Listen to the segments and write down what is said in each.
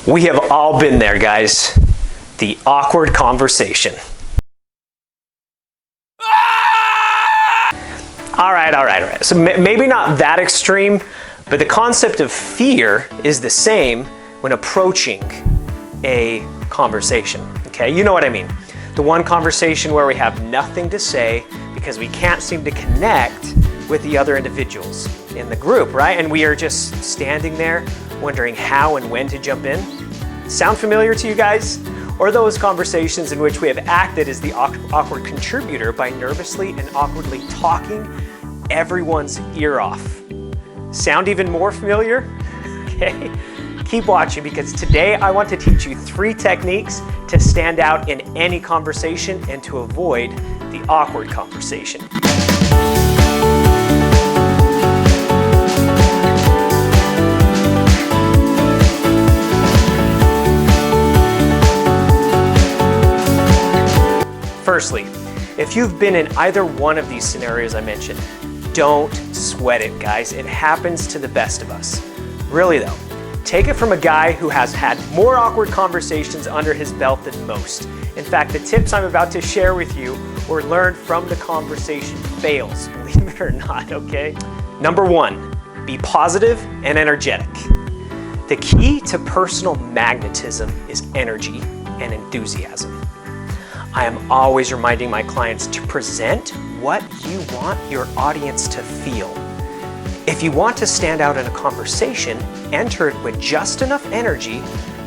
We have all been there, guys. The awkward conversation. All right. So maybe not that extreme, but the concept of fear is the same when approaching a conversation, okay? You know what I mean. The one conversation where we have nothing to say because we can't seem to connect with the other individuals in the group, right? And we are just standing there wondering how and when to jump in. Sound familiar to you guys? Or those conversations in which we have acted as the awkward contributor by nervously and awkwardly talking everyone's ear off. Sound even more familiar? Okay, keep watching because today I want to teach you 3 techniques to stand out in any conversation and to avoid the awkward conversation. Firstly, if you've been in either one of these scenarios I mentioned, don't sweat it, guys. It happens to the best of us. Really though, take it from a guy who has had more awkward conversations under his belt than most. In fact, the tips I'm about to share with you were learned from the conversation fails, believe it or not, okay? Number 1, be positive and energetic. The key to personal magnetism is energy and enthusiasm. I am always reminding my clients to present what you want your audience to feel. If you want to stand out in a conversation, enter it with just enough energy,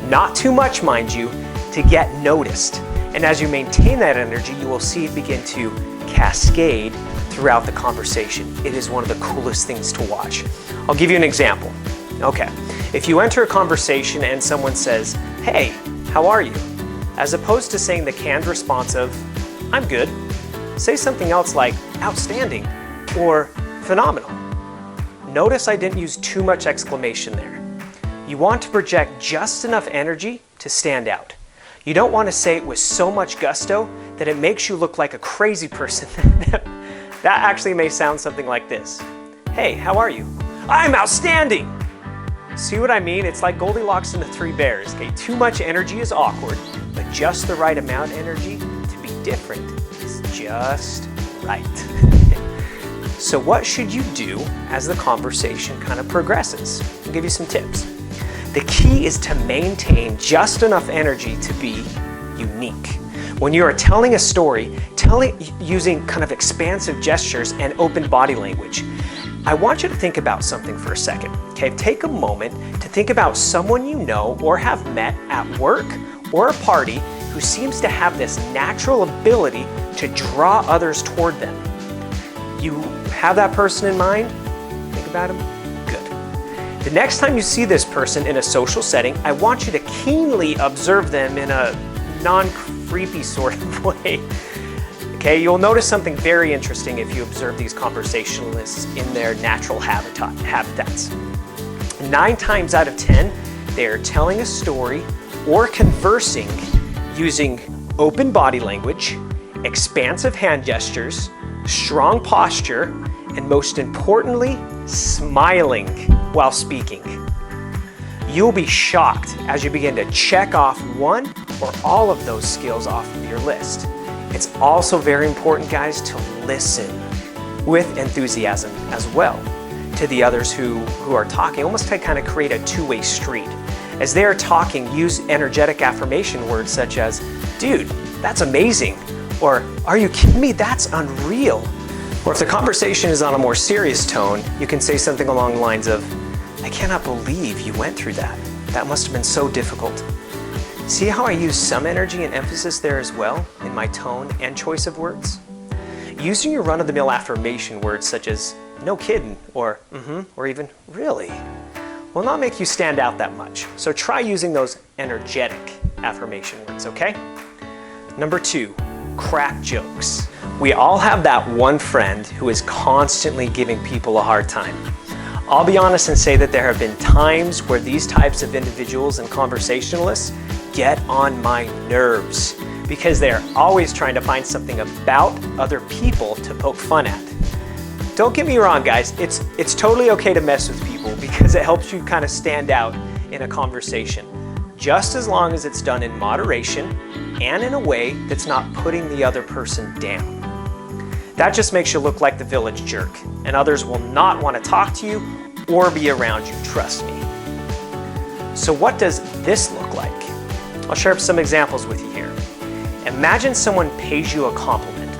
not too much mind you, to get noticed. And as you maintain that energy, you will see it begin to cascade throughout the conversation. It is one of the coolest things to watch. I'll give you an example. Okay, if you enter a conversation and someone says, "Hey, how are you?" As opposed to saying the canned response of, "I'm good," say something else like, "Outstanding," or "Phenomenal." Notice I didn't use too much exclamation there. You want to project just enough energy to stand out. You don't want to say it with so much gusto that it makes you look like a crazy person. That actually may sound something like this. "Hey, how are you?" "I'm outstanding." See what I mean? It's like Goldilocks and the 3 bears. Okay, too much energy is awkward, but just the right amount of energy to be different is just right. So what should you do as the conversation kind of progresses? I'll give you some tips. The key is to maintain just enough energy to be unique. When you are telling a story, tell it using kind of expansive gestures and open body language. I want you to think about something for a second. Okay, take a moment to think about someone you know or have met at work or a party who seems to have this natural ability to draw others toward them. You have that person in mind? Think about him? Good. The next time you see this person in a social setting, I want you to keenly observe them in a non-creepy sort of way. Okay, you'll notice something very interesting if you observe these conversationalists in their natural habitats. 9 times out of 10, they are telling a story or conversing using open body language, expansive hand gestures, strong posture, and most importantly, smiling while speaking. You'll be shocked as you begin to check off one or all of those skills off of your list. It's also very important, guys, to listen with enthusiasm as well to the others who are talking, almost to kind of create a 2-way street. As they are talking, use energetic affirmation words such as, "Dude, that's amazing," or "Are you kidding me? That's unreal." Or if the conversation is on a more serious tone, you can say something along the lines of, "I cannot believe you went through that. That must have been so difficult." See how I use some energy and emphasis there as well in my tone and choice of words? Using your run-of-the-mill affirmation words such as "no kidding" or "mm-hmm" or even "really" will not make you stand out that much. So try using those energetic affirmation words, okay? Number 2, crack jokes. We all have that one friend who is constantly giving people a hard time. I'll be honest and say that there have been times where these types of individuals and conversationalists get on my nerves because they are always trying to find something about other people to poke fun at. Don't get me wrong, guys, it's totally okay to mess with people because it helps you kind of stand out in a conversation. just as long as it's done in moderation and in a way that's not putting the other person down. That just makes you look like the village jerk, and others will not want to talk to you or be around you, trust me. So what does this look like? I'll share some examples with you here. Imagine someone pays you a compliment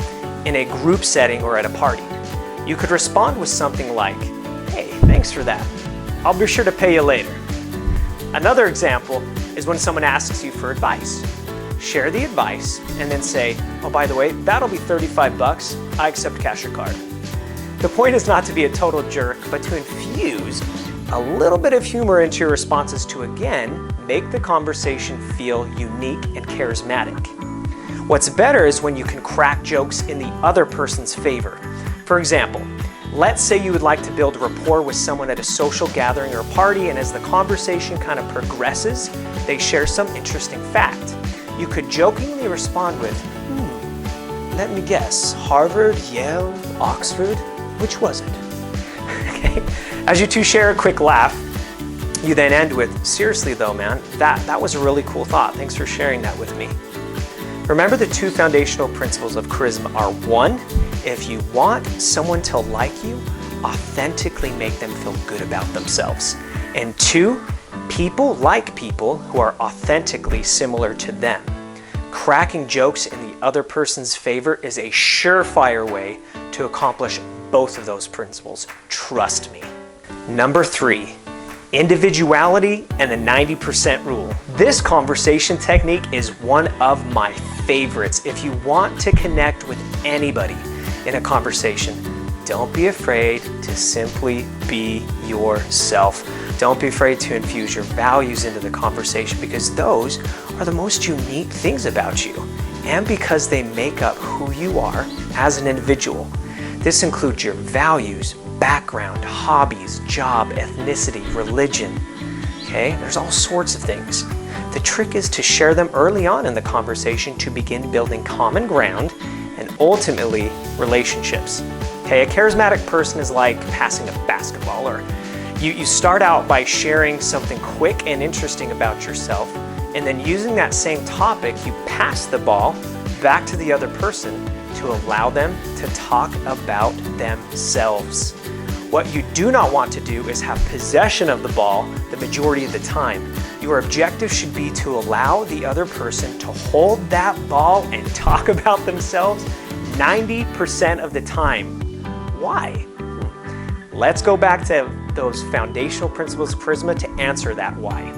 in a group setting or at a party. You could respond with something like, "Hey, thanks for that. I'll be sure to pay you later." Another example is when someone asks you for advice. Share the advice and then say, "Oh, by the way, that'll be $35. I accept cash or card." The point is not to be a total jerk, but to infuse a little bit of humor into your responses to, again, make the conversation feel unique and charismatic. What's better is when you can crack jokes in the other person's favor. For example, let's say you would like to build rapport with someone at a social gathering or party, and as the conversation kind of progresses, they share some interesting fact. You could jokingly respond with, let me guess, Harvard, Yale, Oxford, which was it? Okay. As you two share a quick laugh, you then end with, "Seriously though, man, that was a really cool thought. Thanks for sharing that with me." Remember, the two foundational principles of charisma are: one, if you want someone to like you, authentically make them feel good about themselves. And two, people like people who are authentically similar to them. Cracking jokes in the other person's favor is a surefire way to accomplish both of those principles. Trust me. Number 3, individuality and the 90% rule. This conversation technique is one of my favorites. If you want to connect with anybody in a conversation, don't be afraid to simply be yourself. Don't be afraid to infuse your values into the conversation, because those are the most unique things about you, and because they make up who you are as an individual. This includes your values, background, hobbies, job, ethnicity, religion. Okay, there's all sorts of things. The trick is to share them early on in the conversation to begin building common ground and ultimately relationships. Okay, a charismatic person is like passing a basketball, or you start out by sharing something quick and interesting about yourself, and then using that same topic, you pass the ball back to the other person to allow them to talk about themselves. What you do not want to do is have possession of the ball the majority of the time. Your objective should be to allow the other person to hold that ball and talk about themselves 90% of the time. Why? Let's go back to those foundational principles of charisma to answer that why.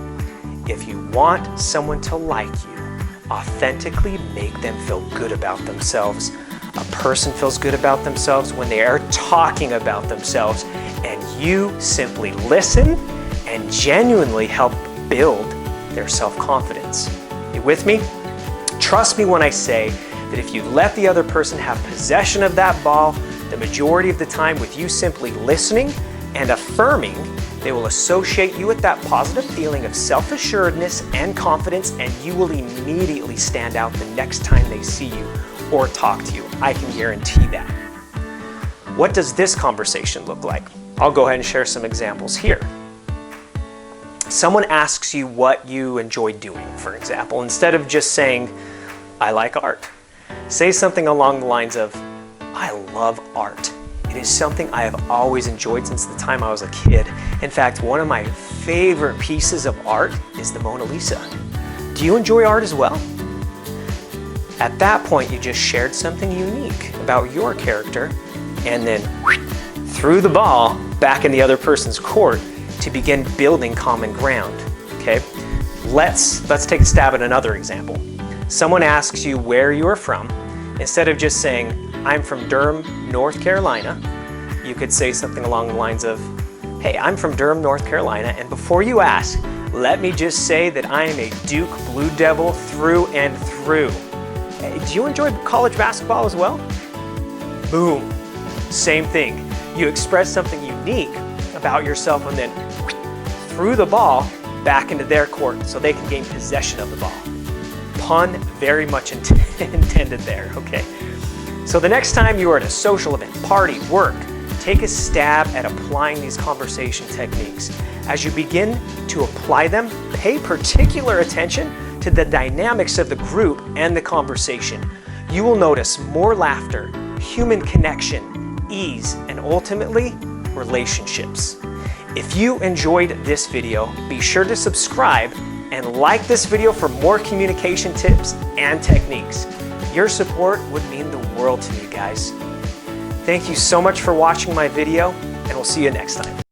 If you want someone to like you, authentically make them feel good about themselves. A person feels good about themselves when they are talking about themselves, and you simply listen and genuinely help build their self-confidence. You with me? Trust me when I say that if you let the other person have possession of that ball the majority of the time, with you simply listening and affirming, they will associate you with that positive feeling of self-assuredness and confidence, and you will immediately stand out the next time they see you or talk to you. I can guarantee that. What does this conversation look like? I'll go ahead and share some examples here. Someone asks you what you enjoy doing, for example. Instead of just saying, "I like art," say something along the lines of, "I love art. It is something I have always enjoyed since the time I was a kid. In fact, one of my favorite pieces of art is the Mona Lisa. Do you enjoy art as well?" At that point, you just shared something unique about your character, and then threw the ball back in the other person's court to begin building common ground. Okay, let's take a stab at another example. Someone asks you where you are from. Instead of just saying, "I'm from Durham, North Carolina," you could say something along the lines of, "Hey, I'm from Durham, North Carolina, and before you ask, let me just say that I am a Duke Blue Devil through and through. Hey, do you enjoy college basketball as well?" Boom. Same thing. You express something unique about yourself and then threw the ball back into their court so they can gain possession of the ball. Pun very much intended there, okay? So the next time you are at a social event, party, work, take a stab at applying these conversation techniques. As you begin to apply them, pay particular attention to the dynamics of the group and the conversation. You will notice more laughter, human connection, ease, and ultimately, relationships. If you enjoyed this video, be sure to subscribe and like this video for more communication tips and techniques. Your support would mean the world to me, guys. Thank you so much for watching my video, and we'll see you next time.